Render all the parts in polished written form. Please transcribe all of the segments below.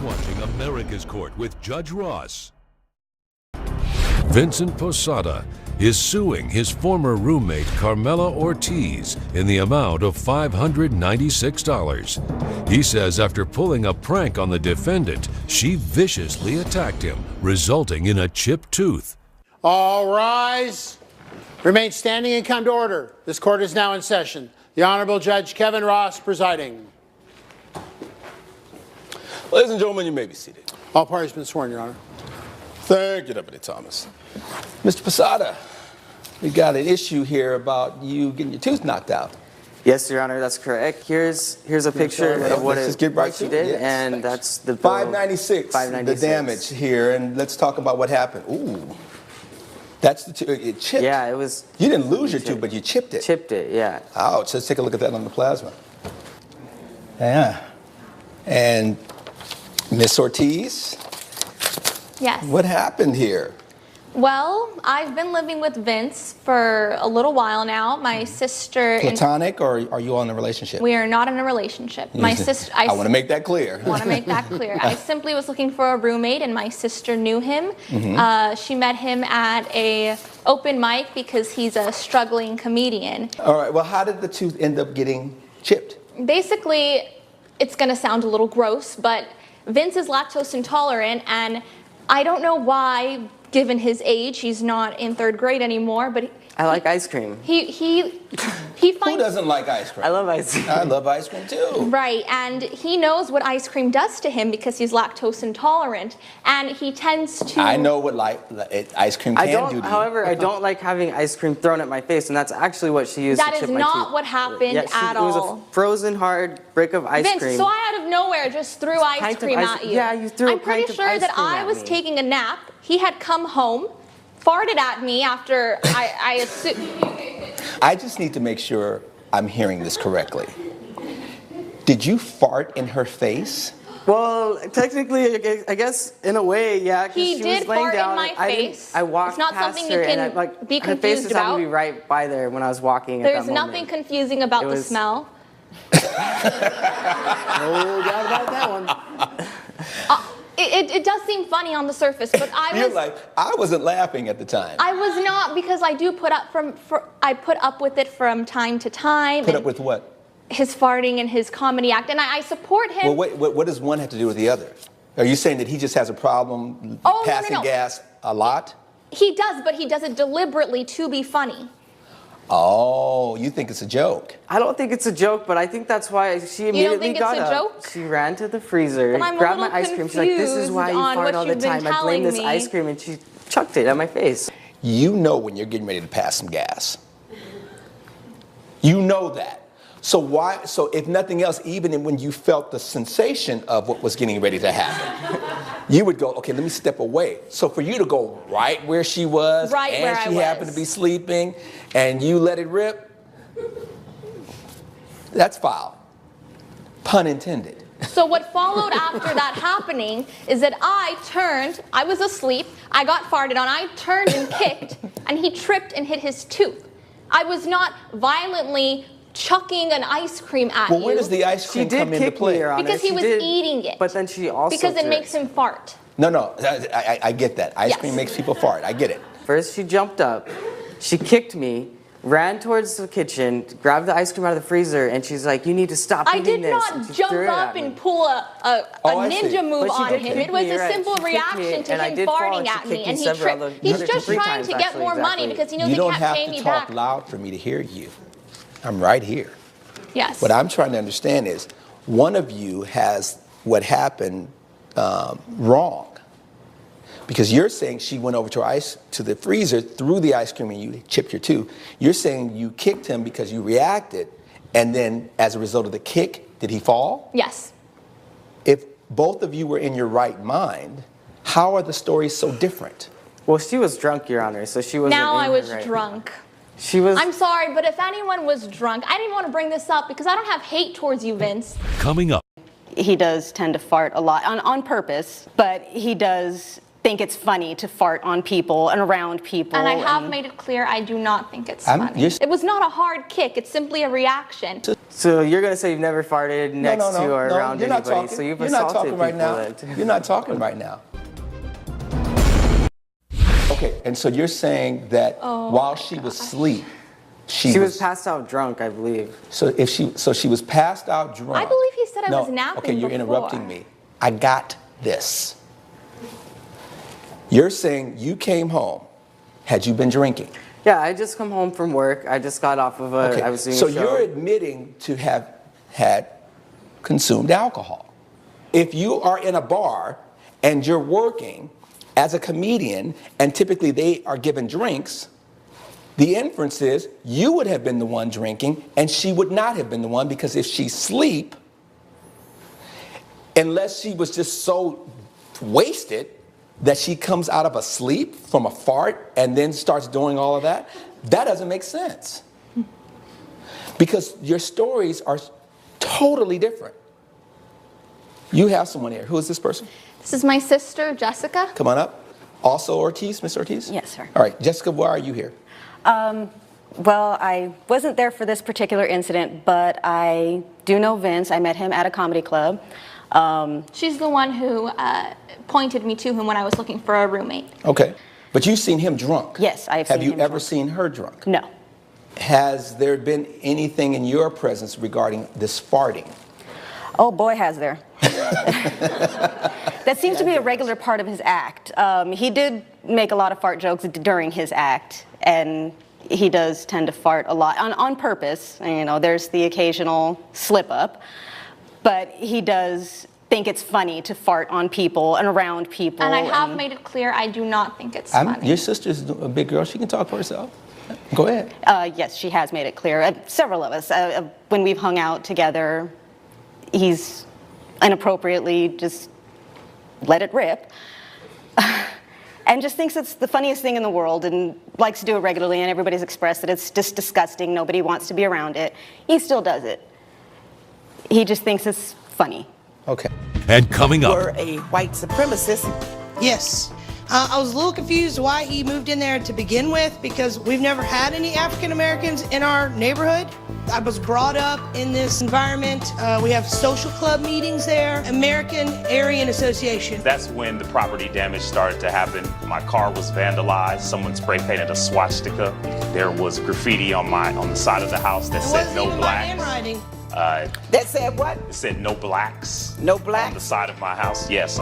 watching America's Court with Judge Ross. Vincent Posada is suing his former roommate Carmela Ortiz in the amount of $596. He says after pulling a prank on the defendant, she viciously attacked him, resulting in a chipped tooth. All rise. Remain standing and come to order. This court is now in session. The Honorable Judge Kevin Ross presiding. Ladies and gentlemen, you may be seated. All parties have been sworn, Your Honor. Thank you, Deputy Thomas. Mr. Posada, we got an issue here about you getting your tooth knocked out. Yes, Your Honor, that's correct. Here's a picture of what she did, yes. And that's the bill. 596, the damage here, and let's talk about what happened. Ooh, that's the tooth. It chipped. Yeah, it was. You didn't lose your tooth, but you chipped it. Chipped it, yeah. Ouch. Let's take a look at that on the plasma. Yeah. And Miss Ortiz? Yes. What happened here? Well, I've been living with Vince for a little while now. My sister... Platonic, or are you all in a relationship? We are not in a relationship. My sister... I want to make that clear. Want to make that clear. I simply was looking for a roommate, and my sister knew him. She met him at a open mic because he's a struggling comedian. All right. Well, how did the tooth end up getting chipped? Basically, it's going to sound a little gross, but Vince is lactose intolerant, and I don't know why... Given his age, he's not in 3rd grade anymore, but I like ice cream. He finds... Who doesn't like ice cream? I love ice cream. I love ice cream too. Right, and he knows what ice cream does to him because he's lactose intolerant, and he tends to... I know what ice cream can do to you. However, I don't like having ice cream thrown at my face, and that's actually what she used to chip my tooth. That is not what happened at all. It was a frozen hard brick of ice cream. Vince, so I out of nowhere just threw ice cream at you. Yeah, you threw a pint of ice cream at me. I'm pretty sure that I was taking a nap. He had come home, farted at me after I assumed... I just need to make sure I'm hearing this correctly. Did you fart in her face? Well, technically, I guess in a way, yeah. He did fart in my face. I walked It's not past something her you can and be her face confused just happened about. to be right by there when I was walking. There's nothing confusing about the smell. No doubt about that one. It does seem funny on the surface, but You're like, I wasn't laughing at the time. I was not, because I do put up I put up with it from time to time. Put up with what? His farting and his comedy act, and I support him. Well, what does one have to do with the other? Are you saying that he just has a problem passing gas a lot? He does, but he does it deliberately to be funny. Oh, you think it's a joke? I don't think it's a joke, but I think that's why she immediately got up. You don't think it's a joke? She ran to the freezer, grabbed my ice cream. She's like, "This is why you fart all the time. I blame this ice cream," and she chucked it at my face. You know when you're getting ready to pass some gas. You know that. So why? So if nothing else, even when you felt the sensation of what was getting ready to happen, you would go, okay, let me step away. So for you to go right where she was, and she happened to be sleeping, and you let it rip, that's foul. Pun intended. So what followed after that happening is that I was asleep, I got farted on, I turned and kicked, and he tripped and hit his tooth. I was not violently chucking an ice cream at you. Well, where does the ice cream come into play? Because he was eating it. But then she also Because it makes him fart. No, I get that. Ice cream makes people fart. I get it. First she jumped up, she kicked me, ran towards the kitchen, grabbed the ice cream out of the freezer, and she's like, "You need to stop eating this." I did not jump up and pull a ninja move on him. It was a simple reaction to him farting at me, and he tripped. He's just trying to get more money because he knows he can't pay me back. You don't have to talk loud for me to hear you. I'm right here. Yes. What I'm trying to understand is, one of you has what happened wrong. Because you're saying she went over to the freezer, threw the ice cream, and you chipped your tooth. You're saying you kicked him because you reacted, and then as a result of the kick, did he fall? Yes. If both of you were in your right mind, how are the stories so different? Well, she was drunk, Your Honor, so she wasn't. Now I was drunk. She was. I'm sorry, but if anyone was drunk, I didn't want to bring this up because I don't have hate towards you, Vince. Coming up. He does tend to fart a lot on purpose, but he does think it's funny to fart on people and around people. And I have made it clear I do not think it's I'm- funny. you're- It was not a hard kick. It's simply a reaction. So you're gonna say you've never farted next to or around you're not anybody, talking. so you've You're not assaulted talking right people now. then. You're not talking right now. Okay, and so you're saying that while she was asleep, She was passed out drunk, I believe. So she was passed out drunk. I believe he said I No, was napping okay, you're before. interrupting me. I got this. You're saying you came home. Had you been drinking? Yeah, I just come home from work. I just got off of a. Okay. I was doing So a show. you're admitting to have had consumed alcohol. If you are in a bar and you're working as a comedian and typically they are given drinks, the inference is you would have been the one drinking and she would not have been the one, because if she's asleep, unless she was just so wasted that she comes out of a sleep from a fart and then starts doing all of that, that doesn't make sense. Because your stories are totally different. You have someone here. Who is this person? This is my sister, Jessica. Come on up. Also Ortiz, Miss Ortiz? Yes, sir. All right, Jessica, why are you here? Well, I wasn't there for this particular incident, but I do know Vince. I met him at a comedy club. She's the one who pointed me to him when I was looking for a roommate. Okay. But you've seen him drunk. Yes, I have Have seen you him ever drunk. seen her drunk? No. Has there been anything in your presence regarding this farting? Oh boy, has there. That seems to be a regular part of his act. He did make a lot of fart jokes during his act, and he does tend to fart a lot on purpose. And, you know, there's the occasional slip up, but he does think it's funny to fart on people and around people. And I have made it clear I do not think it's funny. Your sister's a big girl. She can talk for herself. Go ahead. Yes, she has made it clear. Several of us, when we've hung out together, he's inappropriately just let it rip. And just thinks it's the funniest thing in the world and likes to do it regularly, and everybody's expressed that it's just disgusting. Nobody wants to be around it. He still does it. He just thinks it's funny. Okay. And coming up, Were a white supremacist. Yes. I was a little confused why he moved in there to begin with, because we've never had any African Americans in our neighborhood. I was brought up in this environment. We have social club meetings there, American Aryan Association. That's when the property damage started to happen. My car was vandalized. Someone spray painted a swastika. There was graffiti on the side of the house that It said wasn't no even my blacks. handwriting. That said what? It said no blacks. No On the blacks? side of my house. Yes.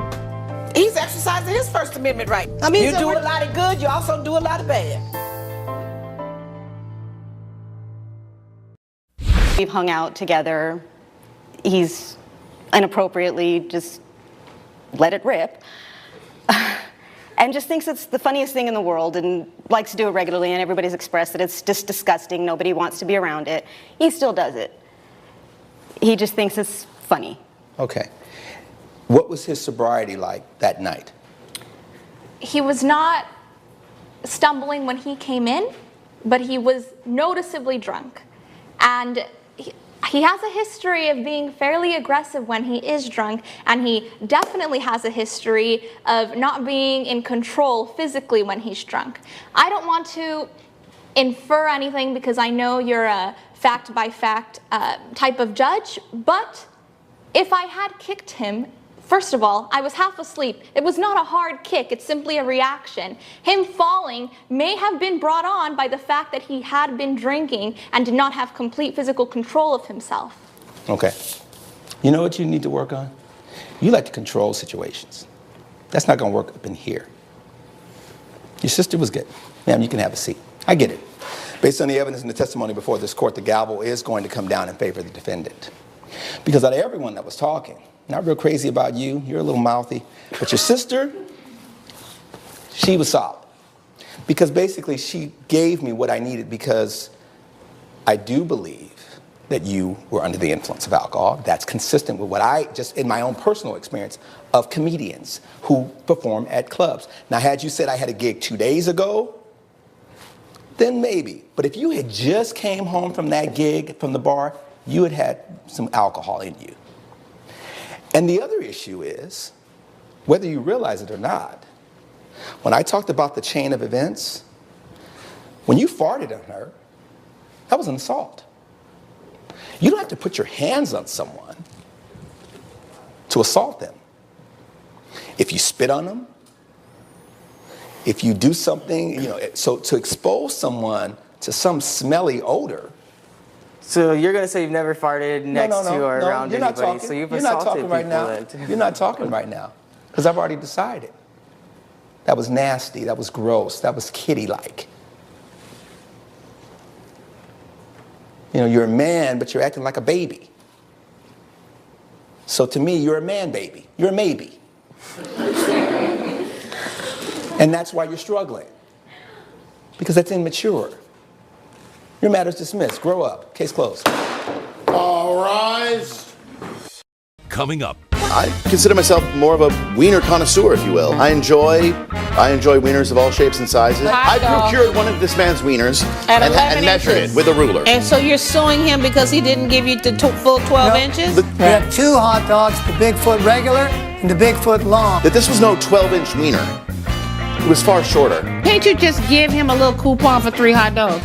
He's exercising his First Amendment right. I mean, you so do we're- a lot of good, you also do a lot of bad. We've hung out together. He's inappropriately just let it rip. And just thinks it's the funniest thing in the world and likes to do it regularly, and everybody's expressed that it's just disgusting. Nobody wants to be around it. He still does it. He just thinks it's funny. Okay. What was his sobriety like that night? He was not stumbling when he came in, but he was noticeably drunk. And he has a history of being fairly aggressive when he is drunk, and he definitely has a history of not being in control physically when he's drunk. I don't want to infer anything because I know you're a fact-by-fact type of judge, but if I had kicked him, first of all, I was half asleep. It was not a hard kick, it's simply a reaction. Him falling may have been brought on by the fact that he had been drinking and did not have complete physical control of himself. Okay. You know what you need to work on? You like to control situations. That's not going to work up in here. Your sister was good. Ma'am, you can have a seat. I get it. Based on the evidence and the testimony before this court, the gavel is going to come down in favor of the defendant. Because out of everyone that was talking, not real crazy about you, you're a little mouthy, but your sister, she was solid. Because basically she gave me what I needed, because I do believe that you were under the influence of alcohol. That's consistent with what I, just in my own personal experience of comedians who perform at clubs. Now, had you said I had a gig 2 days ago, then maybe. But if you had just came home from that gig from the bar, you had had some alcohol in you. And the other issue is, whether you realize it or not, When I talked about the chain of events, when you farted on her, that was an assault. You don't have to put your hands on someone to assault them. If you spit on them, if you do something, so to expose someone to some smelly odor. So you're gonna say you've never farted next to or around you're not anybody, talking. so you've You're not assaulted talking right people now. then too. You're not talking right now, because I've already decided. That was nasty, that was gross, that was kitty-like. You're a man, but you're acting like a baby. So to me, you're a man baby. You're a maybe. And that's why you're struggling. Because that's immature. Your matter's dismissed. Grow up. Case closed. All rise. Coming up, I consider myself more of a wiener connoisseur, if you will. I enjoy wieners of all shapes and sizes. I procured one of this man's wieners At and 11 measured inches. it with a ruler. And so you're suing him because he didn't give you the full 12 inches? We have two hot dogs, the Bigfoot regular and the Bigfoot long. That this was no 12-inch wiener. It was far shorter. Can't you just give him a little coupon for 3 hot dogs?